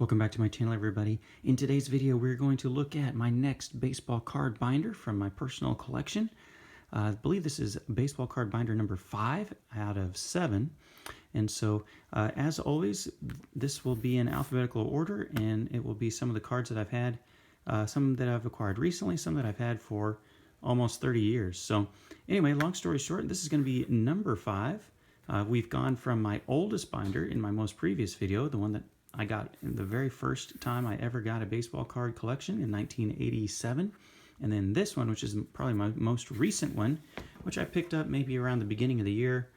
Welcome back to my channel, everybody. In today's video, we're going to look at my next baseball card binder from my personal collection. I believe this is baseball card binder number 5 out of 7. And so, as always, this will be in alphabetical order, and it will be some of the cards that I've had, some that I've acquired recently, some that I've had for almost 30 years. So anyway, long story short, this is going to be number 5. We've gone from my oldest binder in my most previous video, the one that I got the very first time I ever got a baseball card collection in 1987. And then this one, which is probably my most recent one, which I picked up maybe around the beginning of the year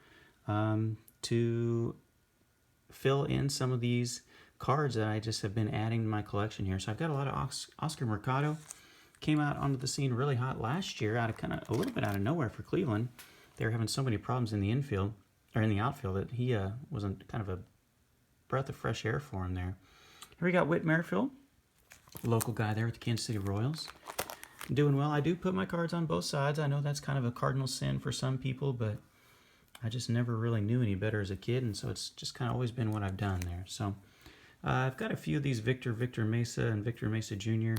to fill in some of these cards that I just have been adding to my collection here. So I've got a lot of Oscar Mercado. Came out onto the scene really hot last year, out of kind of a little bit out of nowhere for Cleveland. They were having so many problems in the infield, or in the outfield, that he was kind of a breath of fresh air for him there. Here we got Whit Merrifield, local guy there with the Kansas City Royals. Doing well. I do put my cards on both sides. I know that's kind of a cardinal sin for some people, but I just never really knew any better as a kid, and so it's just kind of always been what I've done there. So I've got a few of these Victor Mesa and Victor Mesa Jr.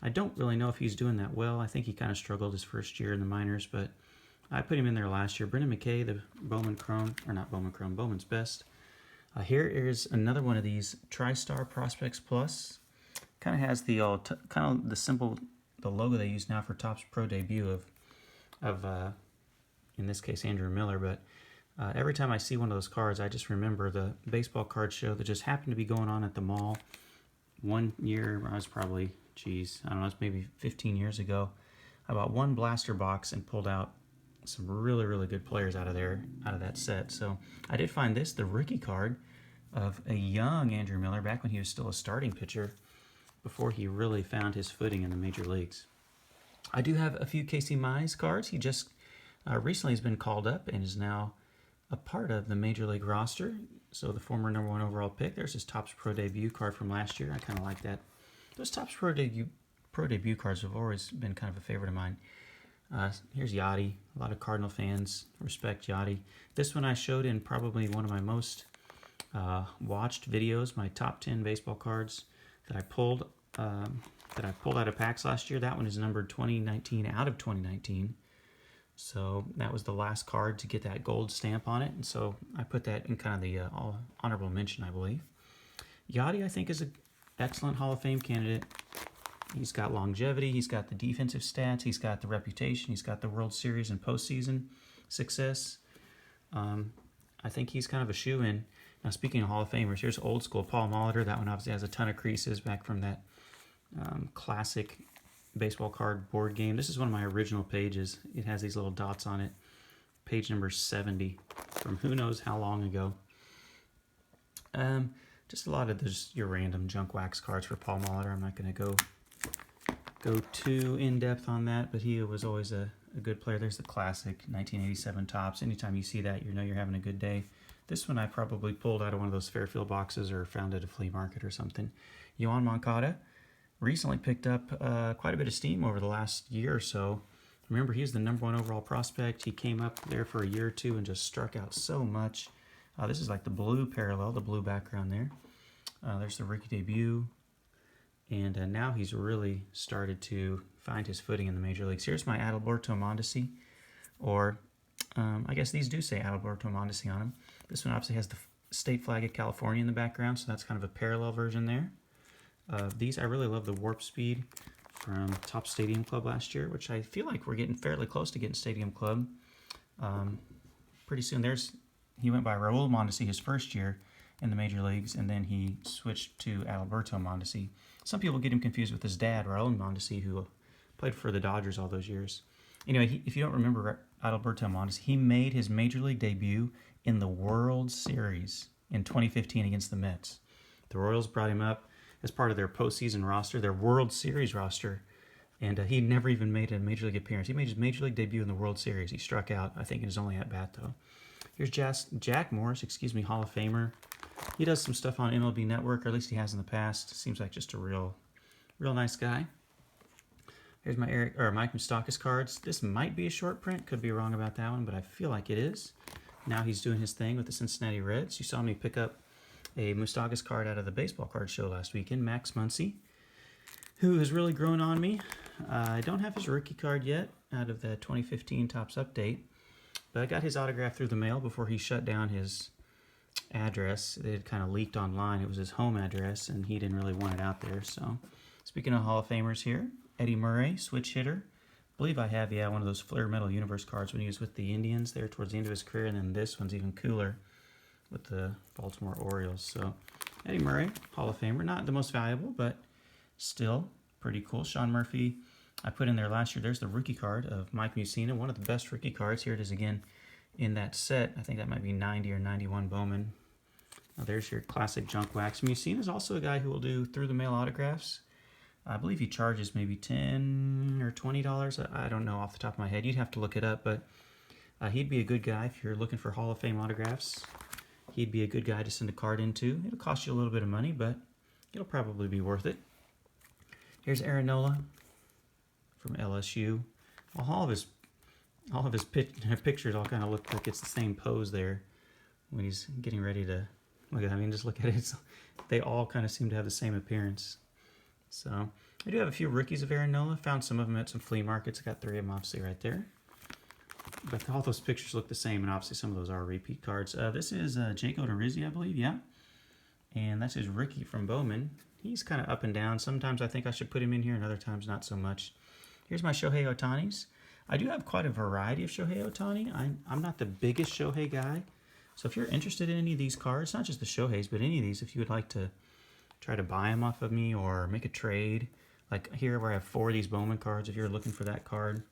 I don't really know if he's doing that well. I think he kind of struggled his first year in the minors, but I put him in there last year. Brendan McKay, the Bowman Chrome, or not Bowman Chrome, Bowman's Best. Here is another one of these Tristar Prospects Plus. Kind of has the the symbol, the logo they use now for Topps Pro debut of in this case Andrew Miller. But every time I see one of those cards, I just remember the baseball card show that just happened to be going on at the mall. One year, I was probably, geez, I don't know, it's maybe 15 years ago. I bought one blaster box and pulled out some really good players out of that set. So I did find this, the rookie card of a young Andrew Miller back when he was still a starting pitcher before he really found his footing in the major leagues. I do have a few Casey Mize cards. He just recently has been called up and is now a part of the major league roster. So the former #1 overall pick. There's his Topps Pro debut card from last year. I kind of like that. Those Topps Pro debut cards have always been kind of a favorite of mine. Here's Yachty. A lot of Cardinal fans respect Yachty. This one I showed in probably one of my most watched videos, my top 10 baseball cards that I pulled out of packs last year. That one is numbered 2019 out of 2019. So that was the last card to get that gold stamp on it, and so I put that in kind of the honorable mention, I believe. Yachty, I think, is an excellent Hall of Fame candidate. He's got longevity, he's got the defensive stats, he's got the reputation, he's got the World Series and postseason success. I think he's kind of a shoo-in. Now, speaking of Hall of Famers, here's old school Paul Molitor. That one obviously has a ton of creases back from that classic baseball card board game. This is one of my original pages. It has these little dots on it. Page number 70 from who knows how long ago. Just a lot of your random junk wax cards for Paul Molitor. I'm not going to go too in-depth on that, but he was always a good player. There's the classic 1987 Topps. Anytime you see that, you know you're having a good day. This one I probably pulled out of one of those Fairfield boxes or found at a flea market or something. Yuan Mankata recently picked up quite a bit of steam over the last year or so. Remember, he was the #1 overall prospect. He came up there for a year or two and just struck out so much. This is like the blue parallel, the blue background there. There's the rookie debut. And now he's really started to find his footing in the major leagues. Here's my Adelberto Modesty, or I guess these do say Adelberto Modesty on them. This one obviously has the state flag of California in the background, so that's kind of a parallel version there. These, I really love the Warp Speed from Topps Stadium Club last year, which I feel like we're getting fairly close to getting Stadium Club. Pretty soon. He went by Raul Mondesi his first year in the major leagues, and then he switched to Alberto Monteci. Some people get him confused with his dad, Raul Mondesi, who played for the Dodgers all those years. Anyway, if you don't remember Adelberto Montesi, he made his major league debut in the World Series in 2015 against the Mets. The Royals brought him up as part of their postseason roster, their World Series roster, and he never even made a major league appearance. He made his major league debut in the World Series. He struck out, I think, in his only at-bat, though. Here's Jack Morris, Hall of Famer. He does some stuff on MLB Network, or at least he has in the past. Seems like just a real nice guy. Here's my Mike Moustakas cards. This might be a short print. Could be wrong about that one, but I feel like it is. Now he's doing his thing with the Cincinnati Reds. You saw me pick up a Mustagas card out of the baseball card show last weekend, Max Muncy, who has really grown on me. I don't have his rookie card yet out of the 2015 Topps Update, but I got his autograph through the mail before he shut down his address. It had kind of leaked online. It was his home address, and he didn't really want it out there. So, speaking of Hall of Famers here, Eddie Murray, switch hitter. I believe I have, one of those Flair Metal Universe cards when he was with the Indians there towards the end of his career, and then this one's even cooler with the Baltimore Orioles. So, Eddie Murray, Hall of Famer. Not the most valuable, but still pretty cool. Sean Murphy, I put in there last year. There's the rookie card of Mike Mussina, one of the best rookie cards. Here it is again in that set. I think that might be 90 or 91 Bowman. Now there's your classic junk wax. Mussina is also a guy who will do through-the-mail autographs. I believe he charges maybe $10 or $20. I don't know off the top of my head. You'd have to look it up, but he'd be a good guy if you're looking for Hall of Fame autographs. He'd be a good guy to send a card into. It'll cost you a little bit of money, but it'll probably be worth it. Here's Aaron Nola from LSU. All of his pictures all kind of look like it's the same pose there when he's getting ready to look at. I mean, just look at it. They all kind of seem to have the same appearance. So I do have a few rookies of Aaron Nola. Found some of them at some flea markets. I got 3 of them obviously right there. But all those pictures look the same, and obviously some of those are repeat cards. This is Jake Odorizzi, I believe, yeah. And that's his rookie from Bowman. He's kind of up and down. Sometimes I think I should put him in here, and other times not so much. Here's my Shohei Ohtanis. I do have quite a variety of Shohei Ohtani. I'm not the biggest Shohei guy. So if you're interested in any of these cards, not just the Shoheis, but any of these, if you would like to try to buy them off of me or make a trade, like here where I have 4 of these Bowman cards, if you're looking for that card,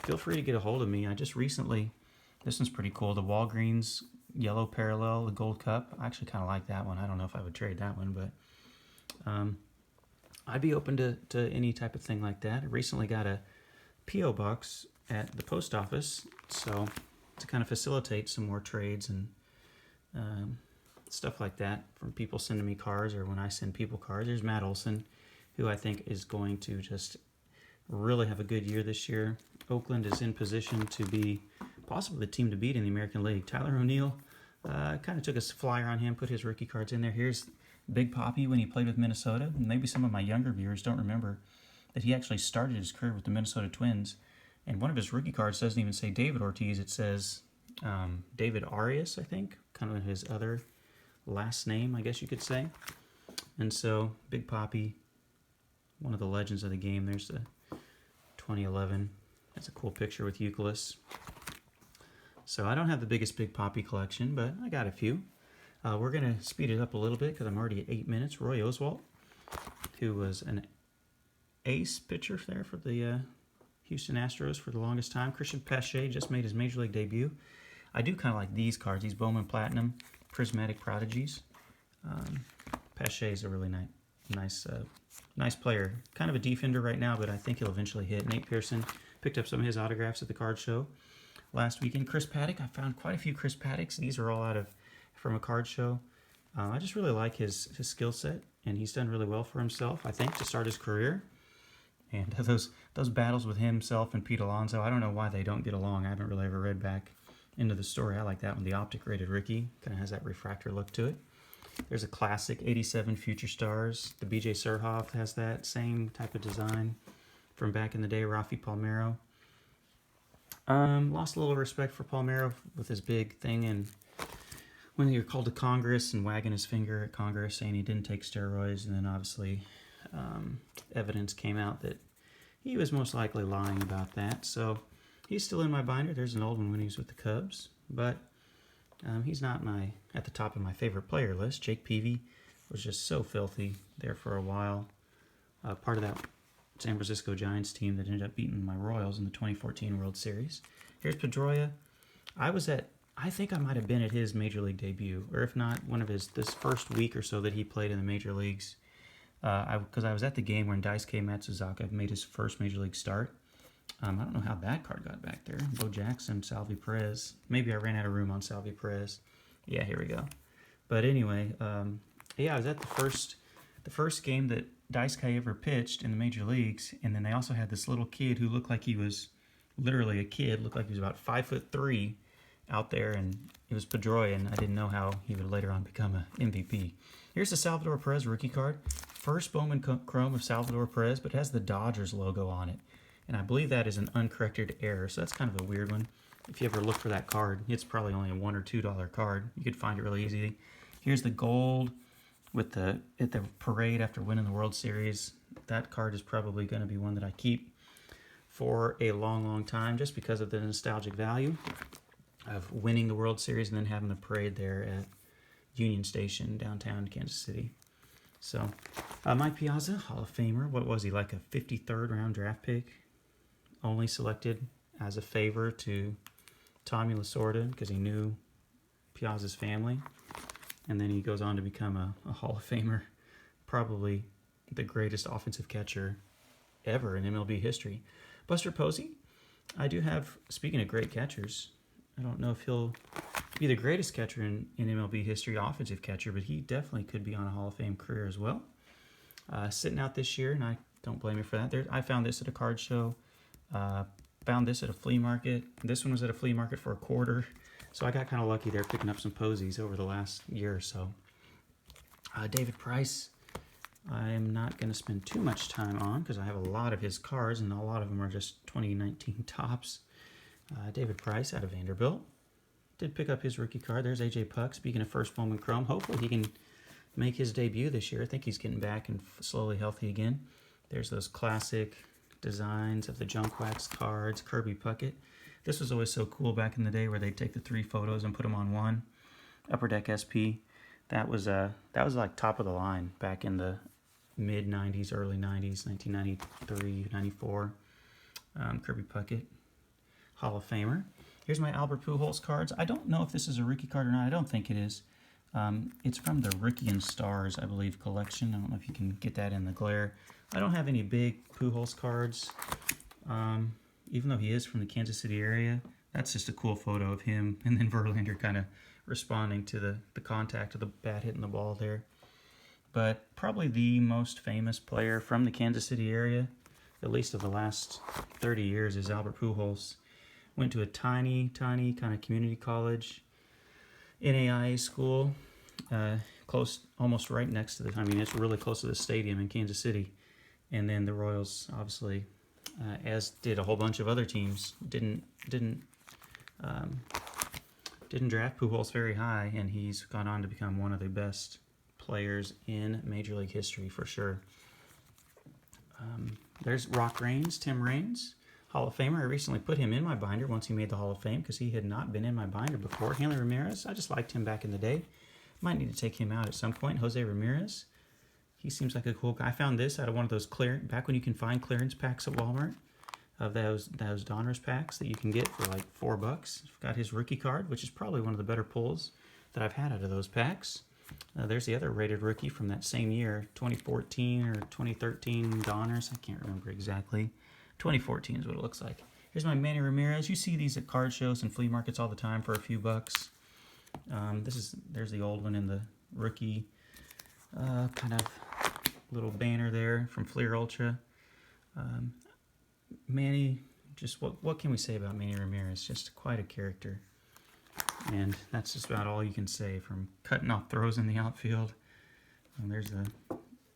feel free to get a hold of me. I just recently, this one's pretty cool, the Walgreens Yellow Parallel, the Gold Cup. I actually kind of like that one. I don't know if I would trade that one, but I'd be open to any type of thing like that. I recently got a P.O. box at the post office, so to kind of facilitate some more trades and stuff like that from people sending me cards or when I send people cards. There's Matt Olson, who I think is going to just really have a good year this year. Oakland is in position to be possibly the team to beat in the American League. Tyler O'Neill kind of took a flyer on him, put his rookie cards in there. Here's Big Papi when he played with Minnesota. Maybe some of my younger viewers don't remember that he actually started his career with the Minnesota Twins. And one of his rookie cards doesn't even say David Ortiz. It says David Arias, I think, kind of his other last name, I guess you could say. And so, Big Papi, one of the legends of the game. There's the 2011. That's a cool picture with Euclid. So I don't have the biggest Big Papi collection, but I got a few. We're going to speed it up a little bit because I'm already at 8 minutes. Roy Oswalt, who was an ace pitcher there for the Houston Astros for the longest time. Christian Pache just made his Major League debut. I do kind of like these cards, these Bowman Platinum Prismatic Prodigies. Pache is a really nice player. Kind of a defender right now, but I think he'll eventually hit. Nate Pearson picked up some of his autographs at the card show last weekend. Chris Paddock, I found quite a few Chris Paddocks. These are all from a card show. I just really like his skill set, and he's done really well for himself, I think, to start his career. And those battles with himself and Pete Alonso, I don't know why they don't get along. I haven't really ever read back into the story. I like that one. The Optic Rated Ricky kind of has that refractor look to it. There's a classic 87 Future Stars. The BJ Surhoff has that same type of design from back in the day. Rafi Palmeiro. Lost a little respect for Palmeiro with his big thing, and when he was called to Congress and wagging his finger at Congress saying he didn't take steroids, and then obviously evidence came out that he was most likely lying about that. So he's still in my binder. There's an old one when he was with the Cubs, but he's not at the top of my favorite player list. Jake Peavy was just so filthy there for a while. Part of that San Francisco Giants team that ended up beating my Royals in the 2014 World Series. Here's Pedroia. I think I might have been at his Major League debut, or if not, this first week or so that he played in the Major Leagues. Because I was at the game when Daisuke Matsuzaka made his first Major League start. I don't know how that card got back there. Bo Jackson, Salvador Perez. Maybe I ran out of room on Salvador Perez. Yeah, here we go. But anyway, I was at the first game that Daisuke ever pitched in the major leagues, and then they also had this little kid who looked like he was literally a kid, looked like he was about 5'3", out there, and it was Pedroia, and I didn't know how he would later on become an MVP. Here's the Salvador Perez rookie card. First Bowman Chrome of Salvador Perez, but it has the Dodgers logo on it. And I believe that is an uncorrected error, so that's kind of a weird one. If you ever look for that card, it's probably only a $1 or $2 card. You could find it really easily. Here's the gold with at the parade after winning the World Series. That card is probably going to be one that I keep for a long, long time, just because of the nostalgic value of winning the World Series and then having the parade there at Union Station, downtown Kansas City. So, Mike Piazza, Hall of Famer. What was he, like a 53rd round draft pick? Only selected as a favor to Tommy Lasorda because he knew Piazza's family. And then he goes on to become a Hall of Famer. Probably the greatest offensive catcher ever in MLB history. Buster Posey, I do have, speaking of great catchers, I don't know if he'll be the greatest catcher in MLB history, offensive catcher, but he definitely could be on a Hall of Fame career as well. Sitting out this year, and I don't blame you for that. I found this at a card show, found this at a flea market. This one was at a flea market for $0.25, so I got kind of lucky there picking up some posies over the last year or so. David Price, I am not going to spend too much time on because I have a lot of his cards, and a lot of them are just 2019 tops. David Price out of Vanderbilt. Did pick up his rookie card. There's A.J. Puck. Speaking of first Bowman Chrome, hopefully he can make his debut this year. I think he's getting back and slowly healthy again. There's those classic designs of the junk wax cards. Kirby Puckett. This was always so cool back in the day where they'd take the 3 photos and put them on one. Upper Deck SP. That was like top of the line back in the mid 90s, early 90s, 1993, 94. Kirby Puckett, Hall of Famer. Here's my Albert Pujols cards. I don't know if this is a rookie card or not. I don't think it is. It's from the Rookie and Stars, I believe, collection. I don't know if you can get that in the glare. I don't have any big Pujols cards, even though he is from the Kansas City area. That's just a cool photo of him, and then Verlander kind of responding to the contact of the bat hitting the ball there. But probably the most famous player from the Kansas City area, at least of the last 30 years, is Albert Pujols. Went to a tiny kind of community college, NAIA school, close, almost right next to it's really close to the stadium in Kansas City. And then the Royals, obviously, as did a whole bunch of other teams, didn't draft Pujols very high, and he's gone on to become one of the best players in Major League history for sure. There's Rock Raines, Tim Raines, Hall of Famer. I recently put him in my binder once he made the Hall of Fame because he had not been in my binder before. Manny Ramirez, I just liked him back in the day. Might need to take him out at some point. Jose Ramirez, he seems like a cool guy. I found this out of one of those back when you can find clearance packs at Walmart, of those Donruss packs that you can get for like $4. Got his rookie card, which is probably one of the better pulls that I've had out of those packs. There's the other rated rookie from that same year, 2014 or 2013 Donruss. I can't remember exactly. 2014 is what it looks like. Here's my Manny Ramirez. You see these at card shows and flea markets all the time for a few bucks. There's the old one in the rookie kind of little banner there from Fleer Ultra. Manny, just what can we say about Manny Ramirez? Just quite a character. And that's just about all you can say, from cutting off throws in the outfield. And there's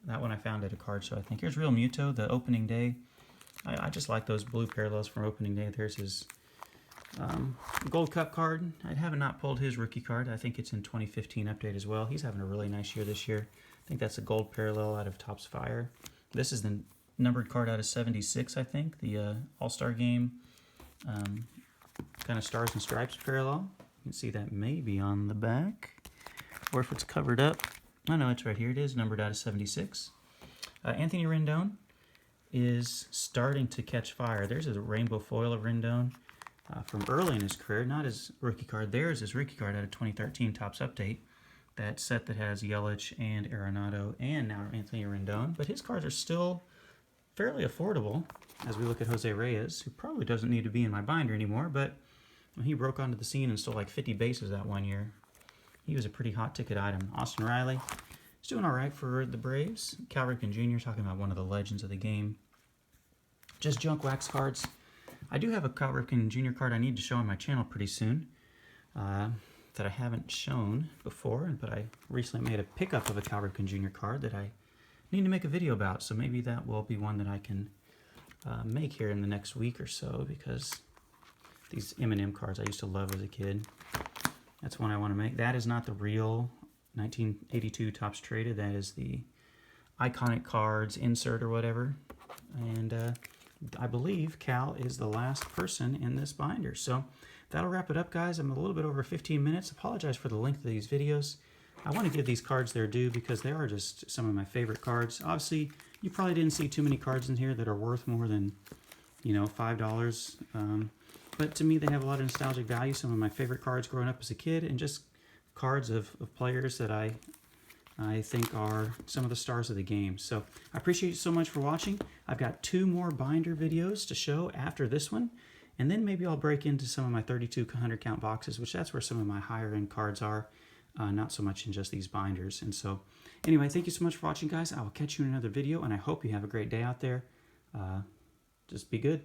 that one I found at a card show, I think. Here's Real Muto, the opening day. I just like those blue parallels from opening day. There's his Gold Cup card. I have not pulled his rookie card. I think it's in 2015 update as well. He's having a really nice year this year. I think that's a gold parallel out of Topps Fire. This is the numbered card out of 76, I think. The All-Star Game kind of Stars and Stripes parallel. You can see that maybe on the back. Or if it's covered up. Oh no, it's right here. It is numbered out of 76. Anthony Rindone is starting to catch fire. There's a rainbow foil of Rindone from early in his career, not his rookie card. There's his rookie card out of 2013 Topps Update. That set that has Yelich and Arenado and now Anthony Rindone. But his cards are still fairly affordable as we look at Jose Reyes, who probably doesn't need to be in my binder anymore, but he broke onto the scene and stole like 50 bases that one year. He was a pretty hot ticket item. Austin Riley, he's doing all right for the Braves. Cal Ripken Jr., talking about one of the legends of the game. Just junk wax cards. I do have a Cal Ripken Jr. card I need to show on my channel pretty soon. that I haven't shown before, but I recently made a pickup of a Cal Ripken Jr. card that I need to make a video about, so maybe that will be one that I can make here in the next week or so, because these M&M cards I used to love as a kid. That's one I want to make. That is not the real 1982 Topps Traded. That is the Iconic Cards insert or whatever. And I believe Cal is the last person in this binder. So that'll wrap it up, guys. I'm a little bit over 15 minutes. Apologize for the length of these videos. I want to give these cards their due because they are just some of my favorite cards. Obviously, you probably didn't see too many cards in here that are worth more than, you know, $5. But to me, they have a lot of nostalgic value. Some of my favorite cards growing up as a kid, and just cards of players that I think are some of the stars of the game. So I appreciate you so much for watching. I've got 2 more binder videos to show after this one. And then maybe I'll break into some of my 3200 count boxes, which that's where some of my higher end cards are. Not so much in just these binders. And so anyway, thank you so much for watching, guys. I will catch you in another video, and I hope you have a great day out there. Just be good.